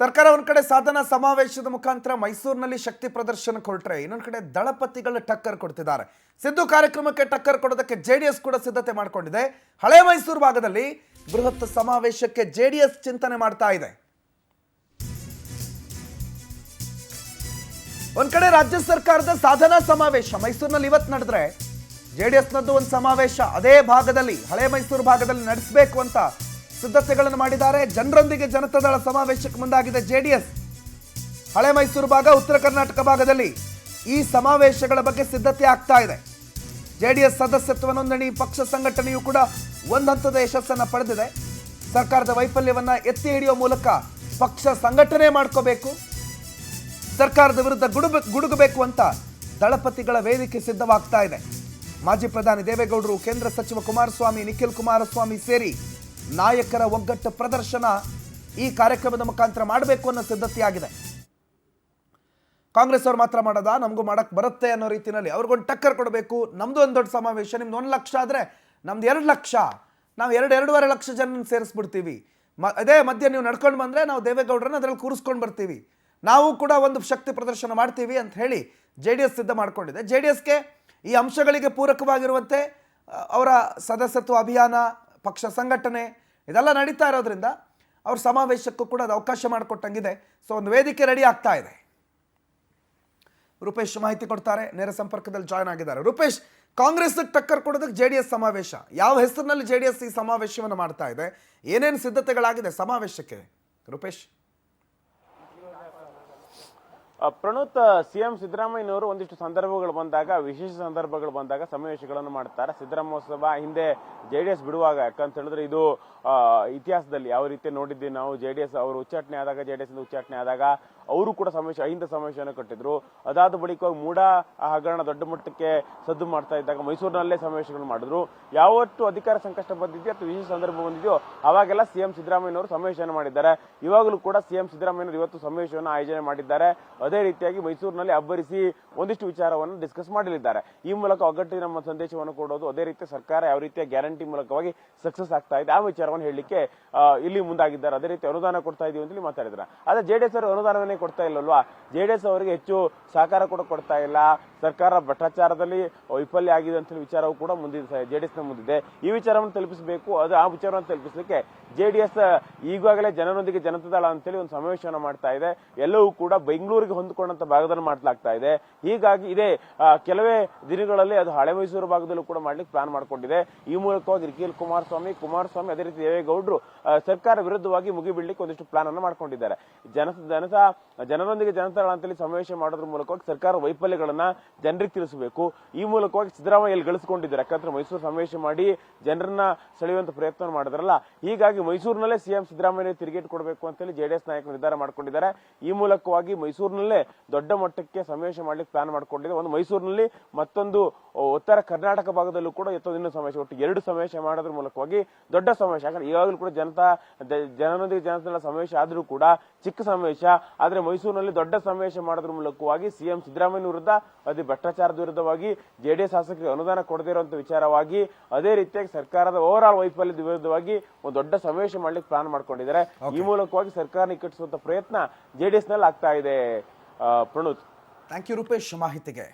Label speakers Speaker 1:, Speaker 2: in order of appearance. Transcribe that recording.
Speaker 1: ಸರ್ಕಾರ ಒಂದ್ ಕಡೆ ಸಾಧನಾ ಸಮಾವೇಶದ ಮುಖಾಂತರ ಮೈಸೂರಿನಲ್ಲಿ ಶಕ್ತಿ ಪ್ರದರ್ಶನಕ್ಕೆ ಹೊರಟ್ರೆ ಇನ್ನೊಂದು ಕಡೆ ದಳಪತಿಗಳ ಟಕ್ಕರ್ ಕೊಡ್ತಿದ್ದಾರೆ. ಸಿದ್ದು ಕಾರ್ಯಕ್ರಮಕ್ಕೆ ಟಕ್ಕರ್ ಕೊಡೋದಕ್ಕೆ ಜೆಡಿಎಸ್ ಕೂಡ ಸಿದ್ಧತೆ ಮಾಡಿಕೊಂಡಿದೆ. ಹಳೆ ಮೈಸೂರು ಭಾಗದಲ್ಲಿ ಬೃಹತ್ ಸಮಾವೇಶಕ್ಕೆ ಜೆಡಿಎಸ್ ಚಿಂತನೆ ಮಾಡ್ತಾ ಇದೆ. ಒಂದ್ ಕಡೆ ರಾಜ್ಯ ಸರ್ಕಾರದ ಸಾಧನಾ ಸಮಾವೇಶ ಮೈಸೂರಿನಲ್ಲಿ ಇವತ್ತು ನಡೆದ್ರೆ ಜೆಡಿಎಸ್ನದ್ದು ಒಂದು ಸಮಾವೇಶ ಅದೇ ಭಾಗದಲ್ಲಿ ಹಳೆ ಮೈಸೂರು ಭಾಗದಲ್ಲಿ ನಡೆಸಬೇಕು ಅಂತ ಸಿದ್ಧತೆಗಳನ್ನು ಮಾಡಿದ್ದಾರೆ. ಜನರೊಂದಿಗೆ ಜನತಾದಳ ಸಮಾವೇಶಕ್ಕೆ ಮುಂದಾಗಿದೆ ಜೆಡಿಎಸ್. ಹಳೆ ಮೈಸೂರು ಭಾಗ, ಉತ್ತರ ಕರ್ನಾಟಕ ಭಾಗದಲ್ಲಿ ಈ ಸಮಾವೇಶಗಳ ಬಗ್ಗೆ ಸಿದ್ಧತೆ ಆಗ್ತಾ ಇದೆ. ಜೆಡಿಎಸ್ ಸದಸ್ಯತ್ವ ನೋಂದಣಿ ಪಕ್ಷ ಸಂಘಟನೆಯು ಕೂಡ ಒಂದು ಹಂತದ ಯಶಸ್ಸನ್ನು ಪಡೆದಿದೆ. ಸರ್ಕಾರದ ವೈಫಲ್ಯವನ್ನ ಎತ್ತಿ ಹಿಡಿಯುವ ಮೂಲಕ ಪಕ್ಷ ಸಂಘಟನೆ ಮಾಡ್ಕೋಬೇಕು, ಸರ್ಕಾರದ ವಿರುದ್ಧ ಗುಡುಗಬೇಕು ಅಂತ ದಳಪತಿಗಳ ವೇದಿಕೆ ಸಿದ್ಧವಾಗ್ತಾ ಇದೆ. ಮಾಜಿ ಪ್ರಧಾನಿ ದೇವೇಗೌಡರು, ಕೇಂದ್ರ ಸಚಿವ ಕುಮಾರಸ್ವಾಮಿ, ನಿಖಿಲ್ ಕುಮಾರಸ್ವಾಮಿ ಸೇರಿ ನಾಯಕರ ಒಗ್ಗಟ್ಟು ಪ್ರದರ್ಶನ ಈ ಕಾರ್ಯಕ್ರಮದ ಮುಖಾಂತರ ಮಾಡಬೇಕು ಅನ್ನೋ ಸಿದ್ಧತೆಯಾಗಿದೆ. ಕಾಂಗ್ರೆಸ್ ಅವರು ಮಾತ್ರ ಮಾಡೋದಾ, ನಮಗೂ ಮಾಡಕ್ ಬರುತ್ತೆ ಅನ್ನೋ ರೀತಿಯಲ್ಲಿ ಅವ್ರಿಗೊಂದು ಟಕ್ಕರ್ ಕೊಡಬೇಕು. ನಮ್ದು ಒಂದು ದೊಡ್ಡ ಸಮಾವೇಶ, ನಿಮ್ದು 1 ಲಕ್ಷ ಆದ್ರೆ ನಮ್ದು 2 ಲಕ್ಷ, ನಾವು 2.5 ಲಕ್ಷ ಜನ ಸೇರಿಸ್ಬಿಡ್ತೀವಿ. ಅದೇ ಮಧ್ಯೆ ನೀವು ನಡ್ಕೊಂಡು ಬಂದ್ರೆ ನಾವು ದೇವೇಗೌಡರನ್ನ ಅದ್ರಲ್ಲಿ ಕೂರಿಸ್ಕೊಂಡು ಬರ್ತೀವಿ, ನಾವು ಕೂಡ ಒಂದು ಶಕ್ತಿ ಪ್ರದರ್ಶನ ಮಾಡ್ತೀವಿ ಅಂತ ಹೇಳಿ ಜೆಡಿಎಸ್ ಸಿದ್ಧ ಮಾಡ್ಕೊಂಡಿದೆ. ಜೆಡಿಎಸ್ಗೆ ಈ ಅಂಶಗಳಿಗೆ ಪೂರಕವಾಗಿರುವಂತೆ ಅವರ ಸದಸ್ಯತ್ವ ಅಭಿಯಾನ, ಪಕ್ಷ ಸಂಘಟನೆ ಇದೆಲ್ಲ ನಡೀತಾ ಇರೋದ್ರಿಂದ ಅವ್ರ ಸಮಾವೇಶಕ್ಕೂ ಕೂಡ ಅದು ಅವಕಾಶ ಮಾಡಿಕೊಟ್ಟಂಗಿದೆ. ಸೊ ಒಂದು ವೇದಿಕೆ ರೆಡಿ ಆಗ್ತಾ ಇದೆ. ರೂಪೇಶ್ ಮಾಹಿತಿ ಕೊಡ್ತಾರೆ, ನೇರ ಸಂಪರ್ಕದಲ್ಲಿ ಜಾಯ್ನ್ ಆಗಿದ್ದಾರೆ. ರೂಪೇಶ್, ಕಾಂಗ್ರೆಸ್ ಟಕ್ಕರ್ ಕೊಡೋದಕ್ಕೆ ಜೆಡಿಎಸ್ ಸಮಾವೇಶ, ಯಾವ ಹೆಸರಿನಲ್ಲಿ ಜೆಡಿಎಸ್ ಈ ಸಮಾವೇಶವನ್ನು ಮಾಡ್ತಾ ಇದೆ, ಏನೇನು ಸಿದ್ಧತೆಗಳಾಗಿದೆ ಸಮಾವೇಶಕ್ಕೆ? ರೂಪೇಶ್.
Speaker 2: ಪ್ರಣೋತ್, ಸಿಎಂ ಸಿದ್ದರಾಮಯ್ಯನವರು ಒಂದಿಷ್ಟು ಸಂದರ್ಭಗಳು ಬಂದಾಗ, ವಿಶೇಷ ಸಂದರ್ಭಗಳು ಬಂದಾಗ ಸಮಾವೇಶಗಳನ್ನು ಮಾಡ್ತಾರೆ. ಸಿದ್ದರಾಮೋತ್ಸವ ಹಿಂದೆ ಜೆಡಿಎಸ್ ಬಿಡುವಾಗ, ಯಾಕಂತ ಹೇಳಿದ್ರೆ ಇದು ಇತಿಹಾಸದಲ್ಲಿ ಯಾವ ರೀತಿ ನೋಡಿದ್ದೀವಿ ನಾವು. ಜೆಡಿಎಸ್ ಅವರು ಉಚ್ಚಾಟನೆ ಆದಾಗ, ಜೆಡಿಎಸ್ ಉಚ್ಚಾಟನೆ ಆದಾಗ ಅವರು ಕೂಡ ಅಹಿಂದ ಸಮಾವೇಶವನ್ನು ಕಟ್ಟಿದ್ರು. ಅದಾದ ಬಳಿಕ ಮೂಡ ಹಗರಣ ದೊಡ್ಡ ಮಟ್ಟಕ್ಕೆ ಸದ್ದು ಮಾಡ್ತಾ ಇದ್ದಾಗ ಮೈಸೂರಿನಲ್ಲೇ ಸಮಾವೇಶಗಳನ್ನು ಮಾಡಿದ್ರು. ಯಾವತ್ತು ಅಧಿಕಾರ ಸಂಕಷ್ಟ ಬಂದಿದೆಯೋ ಅಥವಾ ವಿಶೇಷ ಸಂದರ್ಭ ಬಂದಿದೆಯೋ ಅವಾಗೆಲ್ಲ ಸಿಎಂ ಸಿದ್ದರಾಮಯ್ಯನವರು ಸಮಾವೇಶವನ್ನು ಮಾಡಿದ್ದಾರೆ. ಇವಾಗಲೂ ಕೂಡ ಸಿಎಂ ಸಿದ್ದರಾಮಯ್ಯನವರು ಇವತ್ತು ಸಮಾವೇಶವನ್ನು ಆಯೋಜನೆ ಮಾಡಿದ್ದಾರೆ. ಅದೇ ರೀತಿಯಾಗಿ ಮೈಸೂರಿನಲ್ಲಿ ಅಬ್ಬರಿಸಿ ಒಂದಿಷ್ಟು ವಿಚಾರವನ್ನು ಡಿಸ್ಕಸ್ ಮಾಡಲಿದ್ದಾರೆ. ಈ ಮೂಲಕ ಒಗ್ಗಟ್ಟಿನ ನಮ್ಮ ಸಂದೇಶವನ್ನು ಕೊಡೋದು, ಅದೇ ರೀತಿ ಸರ್ಕಾರ ಯಾವ ರೀತಿಯ ಗ್ಯಾರಂಟಿ ಮೂಲಕವಾಗಿ ಸಕ್ಸಸ್ ಆಗ್ತಾ ಇದೆ ಆ ವಿಚಾರವನ್ನು ಹೇಳಲಿಕ್ಕೆ ಇಲ್ಲಿ ಮುಂದಾಗಿದ್ದಾರೆ. ಅದೇ ರೀತಿ ಅನುದಾನ ಕೊಡ್ತಾ ಇದೀವಿ ಅಂತ ಮಾತಾಡಿದ್ದಾರೆ. ಆದ್ರೆ ಜೆಡಿಎಸ್ ಅವರು ಅನುದಾನವನ್ನೇ ಕೊಡ್ತಾ ಇಲ್ಲಲ್ವಾ, ಜೆಡಿಎಸ್ ಅವರಿಗೆ ಹೆಚ್ಚು ಸಹಕಾರ ಕೂಡ ಕೊಡ್ತಾ ಇಲ್ಲ. ಸರ್ಕಾರ ಭ್ರಷ್ಟಾಚಾರದಲ್ಲಿ ವೈಫಲ್ಯ ಆಗಿದೆ ಅಂತ ವಿಚಾರವೂ ಕೂಡ ಮುಂದಿದೆ, ಜೆಡಿಎಸ್ ನ ಮುಂದಿದೆ. ಈ ವಿಚಾರವನ್ನು ತಲುಪಿಸಬೇಕು. ಅದು ಆ ವಿಚಾರವನ್ನು ತಲುಪಿಸಲಿಕ್ಕೆ ಜೆಡಿಎಸ್ ಈಗಾಗಲೇ ಜನರೊಂದಿಗೆ ಜನತಾದಳ ಅಂತೇಳಿ ಒಂದು ಸಮಾವೇಶವನ್ನು ಮಾಡ್ತಾ ಇದೆ. ಎಲ್ಲವೂ ಕೂಡ ಬೆಂಗಳೂರಿಗೆ ಹೊಂದಿಕೊಂಡಂತ ಭಾಗದಲ್ಲಿ ಮಾಡಲಾಗ್ತಾ ಇದೆ. ಹೀಗಾಗಿ ಇದೇ ಕೆಲವೇ ದಿನಗಳಲ್ಲಿ ಅದು ಹಳೆ ಮೈಸೂರು ಭಾಗದಲ್ಲೂ ಕೂಡ ಮಾಡ್ಲಿಕ್ಕೆ ಪ್ಲಾನ್ ಮಾಡಿಕೊಂಡಿದೆ. ಈ ಮೂಲಕವಾಗಿ ನಿಖಿಲ್ ಕುಮಾರಸ್ವಾಮಿ ಅದೇ ರೀತಿ ದೇವೇಗೌಡರು ಸರ್ಕಾರ ವಿರುದ್ಧವಾಗಿ ಮುಗಿಬಿಡ್ಲಿಕ್ಕೆ ಒಂದಿಷ್ಟು ಪ್ಲಾನ್ ಅನ್ನು ಮಾಡ್ಕೊಂಡಿದ್ದಾರೆ. ಜನರೊಂದಿಗೆ ಜನತಾದಳ ಅಂತೇಳಿ ಸಮಾವೇಶ ಮಾಡೋದ್ರ ಮೂಲಕವಾಗಿ ಸರ್ಕಾರ ವೈಫಲ್ಯಗಳನ್ನ ಜನರಿಗೆ ತಿಳಿಸಬೇಕು. ಈ ಮೂಲಕವಾಗಿ ಸಿದ್ದರಾಮಯ್ಯ ಇಲ್ಲಿ ಗಳಿಸಿಕೊಂಡಿದ್ದಾರೆ. ಯಾಕಂದ್ರೆ ಮೈಸೂರು ಸಮಾವೇಶ ಮಾಡಿ ಜನರನ್ನ ಸೆಳೆಯುವಂತ ಪ್ರಯತ್ನ ಮಾಡಿದ್ರಲ್ಲ, ಹೀಗಾಗಿ ಮೈಸೂರಿನಲ್ಲೇ ಸಿಎಂ ಸಿದ್ದರಾಮಯ್ಯ ತಿರುಗೇಟು ಕೊಡಬೇಕು ಅಂತೇಳಿ ಜೆಡಿಎಸ್ ನಾಯಕರು ನಿರ್ಧಾರ ಮಾಡಿಕೊಂಡಿದ್ದಾರೆ. ಈ ಮೂಲಕವಾಗಿ ಮೈಸೂರಿನಲ್ಲೇ ದೊಡ್ಡ ಮಟ್ಟಕ್ಕೆ ಸಮಾವೇಶ ಮಾಡ್ಲಿಕ್ಕೆ ಪ್ಲಾನ್ ಮಾಡಿಕೊಂಡಿದೆ. ಒಂದು ಮೈಸೂರಿನಲ್ಲಿ, ಮತ್ತೊಂದು ಉತ್ತರ ಕರ್ನಾಟಕ ಭಾಗದಲ್ಲೂ ಕೂಡ ಇನ್ನೂ ಸಮಾವೇಶ, ಒಟ್ಟು 2 ಸಮಾವೇಶ ಮಾಡೋದ್ರ ಮೂಲಕವಾಗಿ ದೊಡ್ಡ ಸಮಾವೇಶ. ಯಾಕಂದ್ರೆ ಈಗಾಗಲೂ ಕೂಡ ಜನರೊಂದಿಗೆ ಜನತಾದಳ ಸಮಾವೇಶ ಆದ್ರೂ ಕೂಡ ಚಿಕ್ಕ ಸಮಾವೇಶ, ಆದ್ರೆ ಮೈಸೂರಿನಲ್ಲಿ ದೊಡ್ಡ ಸಮಾವೇಶ ಮಾಡೋದ್ರ ಮೂಲಕವಾಗಿ ಸಿಎಂ ಸಿದ್ದರಾಮಯ್ಯ ವಿರುದ್ಧ, ಅದೇ ಭ್ರಷ್ಟಾಚಾರದ ವಿರುದ್ಧವಾಗಿ, ಜೆಡಿಎಸ್ ಶಾಸಕರಿಗೆ ಅನುದಾನ ಕೊಡದೇ ಇರುವಂತ ವಿಚಾರವಾಗಿ, ಅದೇ ರೀತಿಯಾಗಿ ಸರ್ಕಾರದ ಓವರ್ ಆಲ್ ವೈಫಲ್ಯದ ವಿರುದ್ಧವಾಗಿ ಒಂದು ದೊಡ್ಡ ಸಮಾವೇಶ ಮಾಡ್ಲಿಕ್ಕೆ ಪ್ಲಾನ್ ಮಾಡ್ಕೊಂಡಿದ್ದಾರೆ. ಈ ಮೂಲಕವಾಗಿ ಸರ್ಕಾರ ನಿಕಟಿಸುವಂತ ಪ್ರಯತ್ನ ಜೆಡಿಎಸ್ ನಲ್ಲಿ ಆಗ್ತಾ ಇದೆ. ಪ್ರಣೋತ್,
Speaker 1: ಥ್ಯಾಂಕ್ ಯು ರೂಪೇಶ್ ಮಾಹಿತಿಗೆ.